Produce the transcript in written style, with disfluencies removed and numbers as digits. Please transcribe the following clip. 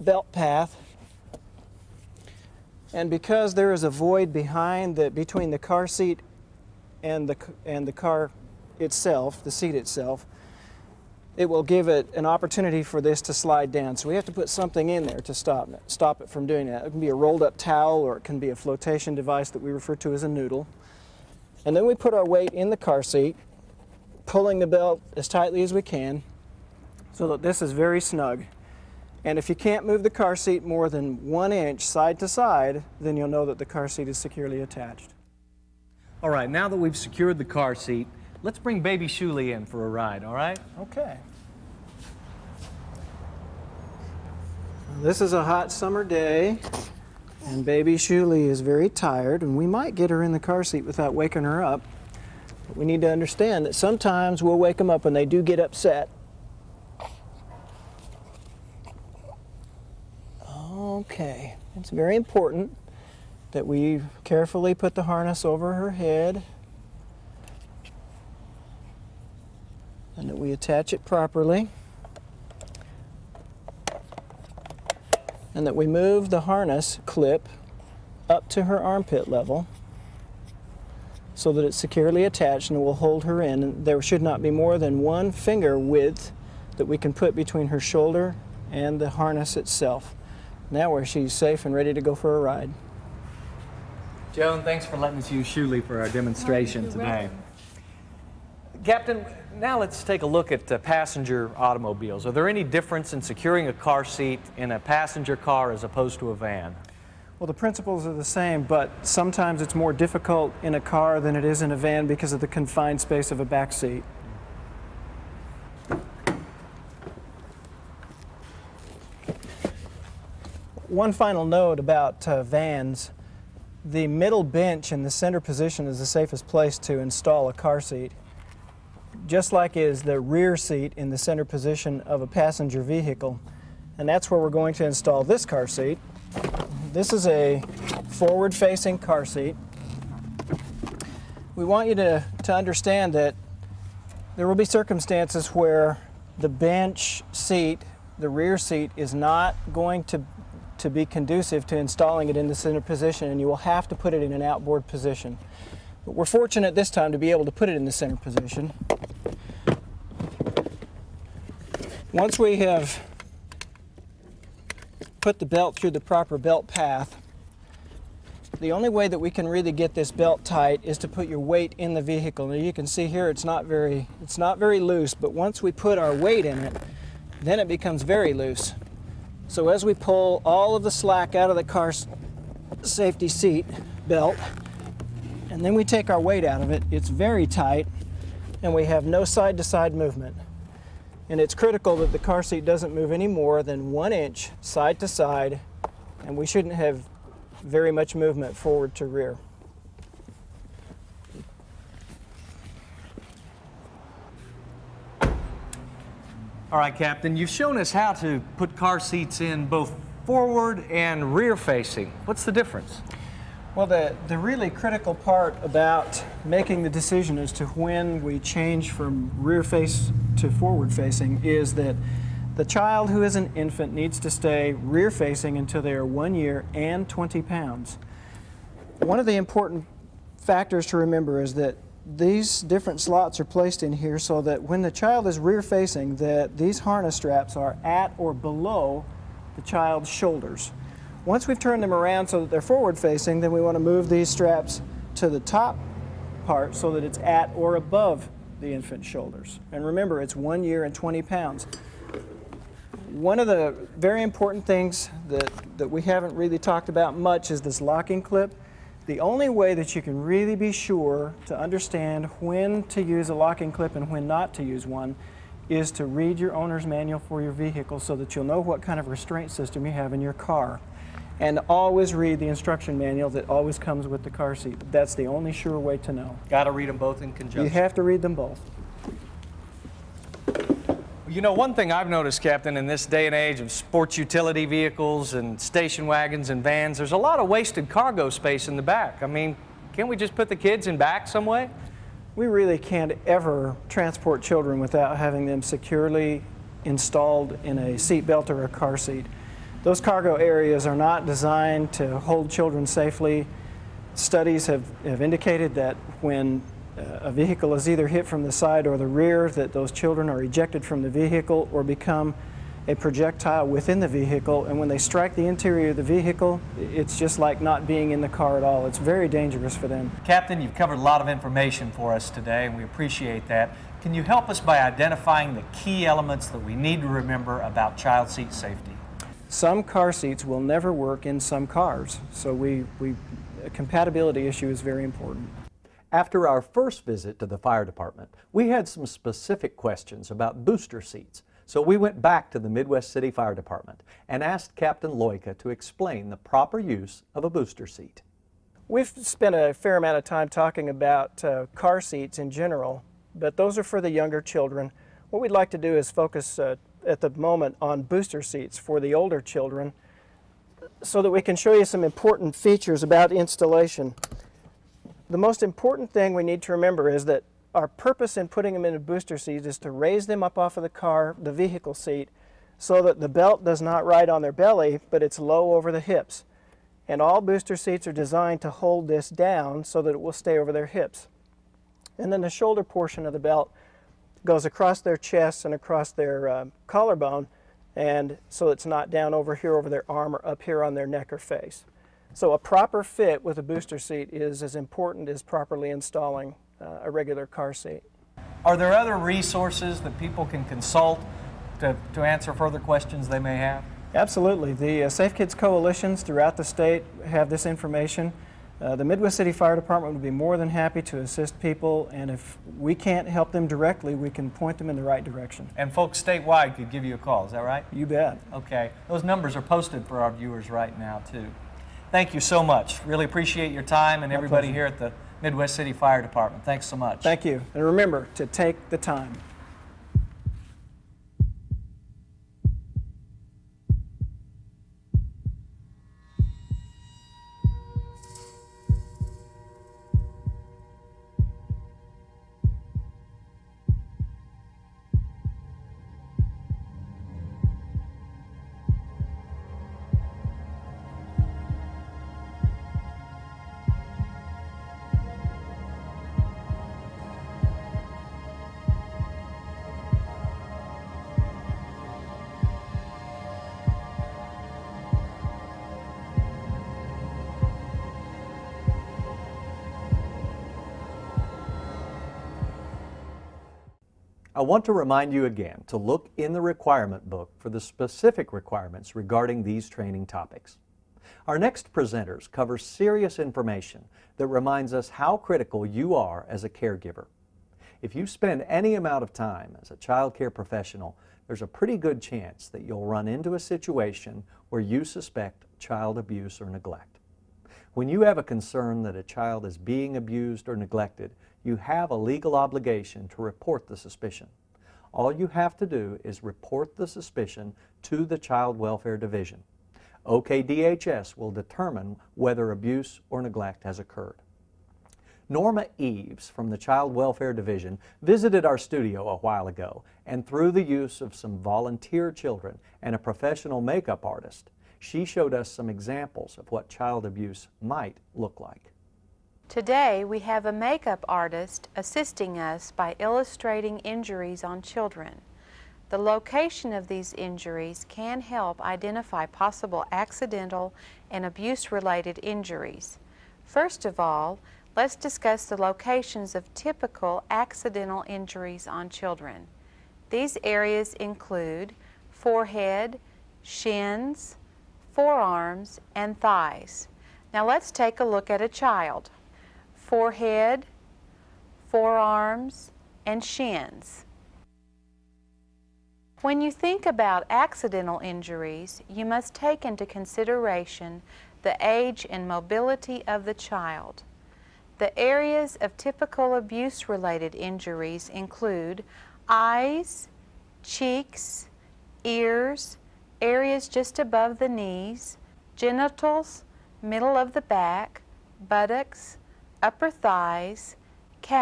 belt path. And because there is a void between the car seat and the car itself, the seat itself, it will give it an opportunity for this to slide down. So we have to put something in there to stop it from doing that. It can be a rolled up towel, or it can be a flotation device that we refer to as a noodle. And then we put our weight in the car seat, pulling the belt as tightly as we can so that this is very snug. And if you can't move the car seat more than 1 inch side to side, then you'll know that the car seat is securely attached. All right, now that we've secured the car seat, let's bring baby Shuli in for a ride, all right? Okay. This is a hot summer day, and baby Shuli is very tired, and we might get her in the car seat without waking her up. But we need to understand that sometimes we'll wake them up when they do get upset. Okay, it's very important that we carefully put the harness over her head and that we attach it properly, and that we move the harness clip up to her armpit level so that it's securely attached and it will hold her in. And there should not be more than 1 finger width that we can put between her shoulder and the harness itself. Now where she's safe and ready to go for a ride. Joan, thanks for letting us use Shuli for our demonstration today. Captain, now let's take a look at passenger automobiles. Are there any difference in securing a car seat in a passenger car as opposed to a van? Well, the principles are the same, but sometimes it's more difficult in a car than it is in a van because of the confined space of a back seat. One final note about vans. The middle bench in the center position is the safest place to install a car seat, just like is the rear seat in the center position of a passenger vehicle. And that's where we're going to install this car seat. This is a forward-facing car seat. We want you to understand that there will be circumstances where the bench seat, the rear seat, is not going to be conducive to installing it in the center position, and you will have to put it in an outboard position. But we're fortunate this time to be able to put it in the center position. Once we have put the belt through the proper belt path, the only way that we can really get this belt tight is to put your weight in the vehicle. Now you can see here it's not very loose, but once we put our weight in it, then it becomes very loose. So as we pull all of the slack out of the car safety seat belt, and then we take our weight out of it, it's very tight, and we have no side-to-side movement. And it's critical that the car seat doesn't move any more than 1 inch side to side, and we shouldn't have very much movement forward to rear. All right, Captain, you've shown us how to put car seats in both forward and rear facing. What's the difference? Well, the really critical part about making the decision as to when we change from rear face to forward facing is that the child who is an infant needs to stay rear facing until they are 1 year and 20 pounds. One of the important factors to remember is that these different slots are placed in here so that when the child is rear facing, that these harness straps are at or below the child's shoulders. Once we've turned them around so that they're forward facing, then we want to move these straps to the top part so that it's at or above the infant's shoulders. And remember, it's 1 year and 20 pounds. One of the very important things that we haven't really talked about much is this locking clip. The only way that you can really be sure to understand when to use a locking clip and when not to use one is to read your owner's manual for your vehicle so that you'll know what kind of restraint system you have in your car. And always read the instruction manual that always comes with the car seat. That's the only sure way to know. Got to read them both in conjunction. You have to read them both. You know, one thing I've noticed, Captain, in this day and age of sports utility vehicles and station wagons and vans, there's a lot of wasted cargo space in the back. I mean, can't we just put the kids in back some way? We really can't ever transport children without having them securely installed in a seat belt or a car seat. Those cargo areas are not designed to hold children safely. Studies have indicated that when a vehicle is either hit from the side or the rear, that those children are ejected from the vehicle or become a projectile within the vehicle, and when they strike the interior of the vehicle, it's just like not being in the car at all. It's very dangerous for them. Captain, you've covered a lot of information for us today, and we appreciate that. Can you help us by identifying the key elements that we need to remember about child seat safety? Some car seats will never work in some cars, so a compatibility issue is very important. After our first visit to the fire department, we had some specific questions about booster seats. So we went back to the Midwest City Fire Department and asked Captain Loika to explain the proper use of a booster seat. We've spent a fair amount of time talking about car seats in general, but those are for the younger children. What we'd like to do is focus at the moment on booster seats for the older children so that we can show you some important features about installation. The most important thing we need to remember is that our purpose in putting them in a booster seat is to raise them up off of the vehicle seat, so that the belt does not ride on their belly, but it's low over the hips. And all booster seats are designed to hold this down so that it will stay over their hips. And then the shoulder portion of the belt goes across their chest and across their collarbone, and so it's not down over here over their arm or up here on their neck or face. So a proper fit with a booster seat is as important as properly installing a regular car seat. Are there other resources that people can consult to answer further questions they may have? Absolutely. The Safe Kids coalitions throughout the state have this information. The Midwest City Fire Department would be more than happy to assist people, and if we can't help them directly, we can point them in the right direction. And folks statewide could give you a call, is that right? You bet. Okay. Those numbers are posted for our viewers right now, too. Thank you so much. Really appreciate your time, and My everybody pleasure. here at the Midwest City Fire Department. Thanks so much. Thank you. And remember to take the time. I want to remind you again to look in the requirement book for the specific requirements regarding these training topics. Our next presenters cover serious information that reminds us how critical you are as a caregiver. If you spend any amount of time as a child care professional, there's a pretty good chance that you'll run into a situation where you suspect child abuse or neglect. When you have a concern that a child is being abused or neglected, you have a legal obligation to report the suspicion. All you have to do is report the suspicion to the Child Welfare Division. OKDHS will determine whether abuse or neglect has occurred. Norma Eves from the Child Welfare Division visited our studio a while ago, and through the use of some volunteer children and a professional makeup artist, she showed us some examples of what child abuse might look like. Today we have a makeup artist assisting us by illustrating injuries on children. The location of these injuries can help identify possible accidental and abuse-related injuries. First of all, let's discuss the locations of typical accidental injuries on children. These areas include forehead, shins, forearms, and thighs. Now let's take a look at a child. Forehead, forearms, and shins. When you think about accidental injuries, you must take into consideration the age and mobility of the child. The areas of typical abuse-related injuries include eyes, cheeks, ears, areas just above the knees, genitals, middle of the back, buttocks, upper thighs,